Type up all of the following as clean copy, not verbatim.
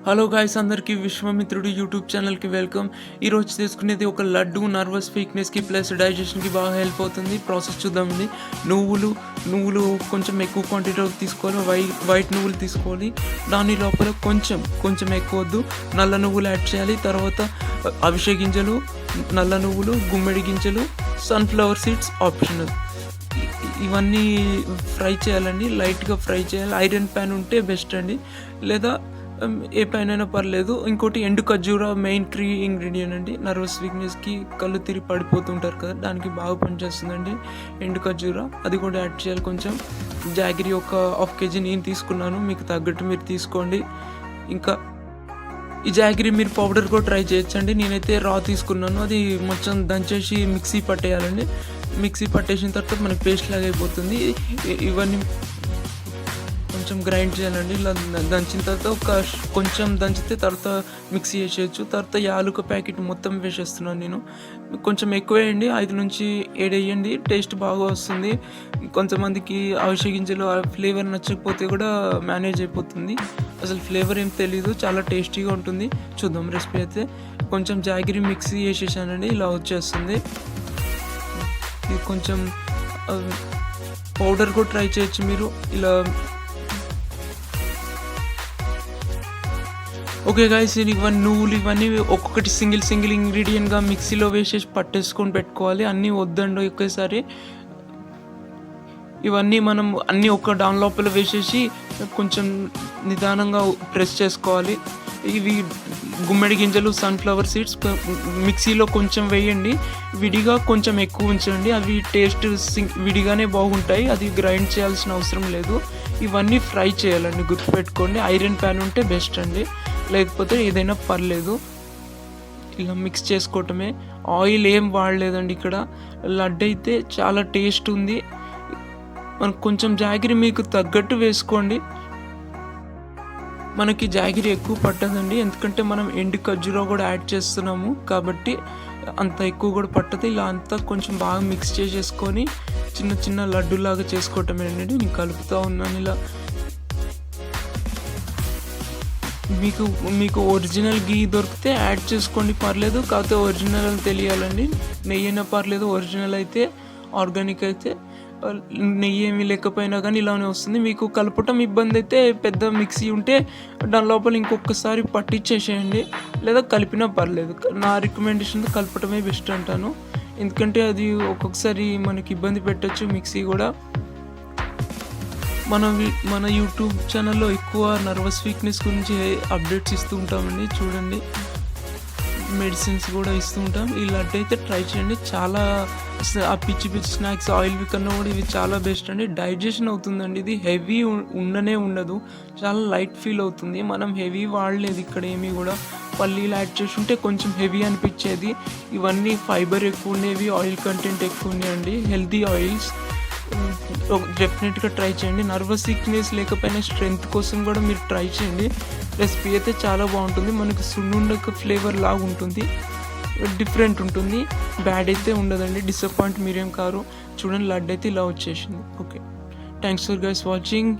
Hello guys, అందరికీ విశ్వామిత్రుడు YouTube ఛానల్కి వెల్కమ్. ఈరోజు తీసుకునేది ఒక లడ్డు నర్వస్ వీక్నెస్కి ప్లస్ డైజెషన్కి బాగా హెల్ప్ అవుతుంది. ప్రాసెస్ చూద్దామండి. నువ్వులు కొంచెం ఎక్కువ క్వాంటిటీలో తీసుకోవాలి. వైట్ నువ్వులు తీసుకోవాలి. దాని లోపల కొంచెం ఎక్కువ వద్దు, నల్ల నువ్వులు యాడ్ చేయాలి. తర్వాత అవిసె గింజలు, నల్ల నువ్వులు, గుమ్మడి గింజలు, సన్ఫ్లవర్ సీడ్స్ ఆప్షనల్. ఇవన్నీ ఫ్రై చేయాలండి, లైట్గా ఫ్రై చేయాలి. ఐరన్ ప్యాన్ ఉంటే బెస్ట్ అండి, లేదా ఏ పైన అయినా పర్లేదు. ఇంకోటి ఎండు ఖర్జూర మెయిన్ ఇంగ్రీడియంట్ అండి. నర్వస్ వీక్నెస్కి, కళ్ళు తిరిగి పడిపోతుంటారు కదా, దానికి బాగా పనిచేస్తుందండి ఎండు ఖర్జూర. అది కూడా యాడ్ చేయాలి. కొంచెం జాగిరి ఒక 1/2 kg నేను తీసుకున్నాను, మీకు తగ్గట్టు మీరు తీసుకోండి. ఇంకా ఈ జాగిరి మీరు పౌడర్ కూడా ట్రై చేయొచ్చండి. నేనైతే రా తీసుకున్నాను. అది మొత్తం దంచేసి మిక్సీ పట్టేయాలండి. మిక్సీ పట్టేసిన తర్వాత మనకి పేస్ట్ లాగా అయిపోతుంది. ఇవన్నీ కొంచెం గ్రైండ్ చేయాలండి. ఇలా దంచిన తర్వాత కొంచెం దంచితే తర్వాత మిక్సీ వేసేయచ్చు. తర్వాత యాలుక ప్యాకెట్ మొత్తం వేసేస్తున్నాను నేను. కొంచెం ఎక్కువ వేయండి, 5 నుంచి 7 వేయండి, టేస్ట్ బాగా వస్తుంది. కొంతమందికి అవిసె గింజలు ఫ్లేవర్ నచ్చకపోతే కూడా మేనేజ్ అయిపోతుంది. అసలు ఫ్లేవర్ ఏం తెలీదు, చాలా టేస్టీగా ఉంటుంది. చూద్దాం రెసిపీ అయితే. కొంచెం జాగిరి మిక్సీ వేసేసానండి, ఇలా వచ్చేస్తుంది. ఇది కొంచెం పౌడర్ కూడా ట్రై చేయొచ్చు మీరు ఇలా. ఓకే గాయ్స్, నువ్వులు ఇవన్నీ ఒక్కొక్కటి సింగిల్ ఇంగ్రీడియంట్గా మిక్సీలో వేసేసి పట్టేసుకొని పెట్టుకోవాలి. అన్నీ వద్దండి ఒకేసారి. ఇవన్నీ మనం అన్నీ ఒక దాని లోపల వేసేసి కొంచెం నిదానంగా ప్రెస్ చేసుకోవాలి. ఇవి గుమ్మడి గింజలు, సన్ఫ్లవర్ సీడ్స్ మిక్సీలో కొంచెం వేయండి, విడిగా కొంచెం ఎక్కువ ఉంచండి. అవి టేస్ట్ విడిగానే బాగుంటాయి, అది గ్రైండ్ చేయాల్సిన అవసరం లేదు. ఇవన్నీ ఫ్రై చేయాలండి, గుర్తుపెట్టుకోండి. ఐరన్ ప్యాన్ ఉంటే బెస్ట్ అండి, లేకపోతే ఏదైనా పర్లేదు. ఇలా మిక్స్ చేసుకోవటమే, ఆయిల్ ఏం వాడలేదండి ఇక్కడ. లడ్డు అయితే చాలా టేస్ట్ ఉంది. మనకు కొంచెం జాగిరి మీకు తగ్గట్టు వేసుకోండి. మనకి జాగిరి ఎక్కువ పట్టదండి, ఎందుకంటే మనం ఎండు ఖర్జూర కూడా యాడ్ చేస్తున్నాము కాబట్టి అంత ఎక్కువ కూడా పట్టదు. ఇలా అంతా కొంచెం బాగా మిక్స్ చేసేసుకొని చిన్న లడ్డులాగా చేసుకోవటమేనండి. నేను కలుపుతూ ఉన్నాను ఇలా. మీకు ఒరిజినల్ గీ దొరికితే యాడ్ చేసుకోండి, పర్లేదు. కాకపోతే ఒరిజినల్ తెలియాలండి. నెయ్యి అయినా పర్లేదు, ఒరిజినల్ అయితే, ఆర్గానిక్ అయితే. నెయ్యి ఏమీ లేకపోయినా కానీ ఇలానే వస్తుంది. మీకు కలపటం ఇబ్బంది అయితే పెద్ద మిక్సీ ఉంటే దాని లోపల ఇంకొకసారి పట్టించేసేయండి, లేదా కలిపినా పర్లేదు. నా రికమెండేషన్ కలపటమే బెస్ట్ అంటాను, ఎందుకంటే అది ఒక్కొక్కసారి మనకి ఇబ్బంది పెట్టచ్చు మిక్సీ కూడా. మన యూట్యూబ్ ఛానల్లో ఎక్కువ నర్వస్ వీక్నెస్ గురించి అప్డేట్స్ ఇస్తూ ఉంటామండి, చూడండి. మెడిసిన్స్ కూడా ఇస్తూ ఉంటాం. ఈ లడ్డు అయితే ట్రై చేయండి. చాలా ఆ పిచ్చి స్నాక్స్ ఆయిల్ కన్నా కూడా ఇవి చాలా బెస్ట్ అండి. డైజెషన్ అవుతుందండి. ఇది హెవీ ఉండదు, చాలా లైట్ ఫీల్ అవుతుంది. మనం హెవీ వాడలేదు ఇక్కడ ఏమీ కూడా. పల్లీలు యాడ్ చేసి ఉంటే కొంచెం హెవీ అనిపించేది. ఇవన్నీ ఫైబర్ ఎక్కువ ఉండేవి, ఆయిల్ కంటెంట్ ఎక్కువ ఉన్నాయండి, హెల్తీ ఆయిల్స్. డెఫినెట్గా ట్రై చేయండి. నర్వస్ వీక్నెస్ లేకపోయినా స్ట్రెంగ్త్ కోసం కూడా మీరు ట్రై చేయండి. రెసిపీ అయితే చాలా బాగుంటుంది. మనకి సున్నుండక ఫ్లేవర్ లాగా ఉంటుంది, డిఫరెంట్ ఉంటుంది, బ్యాడ్ అయితే ఉండదండి. డిసప్పాయింట్ మీరేం కారు. చూడండి, లడ్డు అయితే ఇలా వచ్చేసింది. Okay, thanks for guys watching.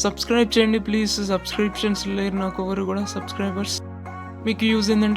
Subscribe చేయండి ప్లీజ్. సబ్స్క్రిప్షన్స్ లేరు నాకు ఎవరు కూడా, సబ్స్క్రైబర్స్. మీకు యూజ్ ఏంటంటే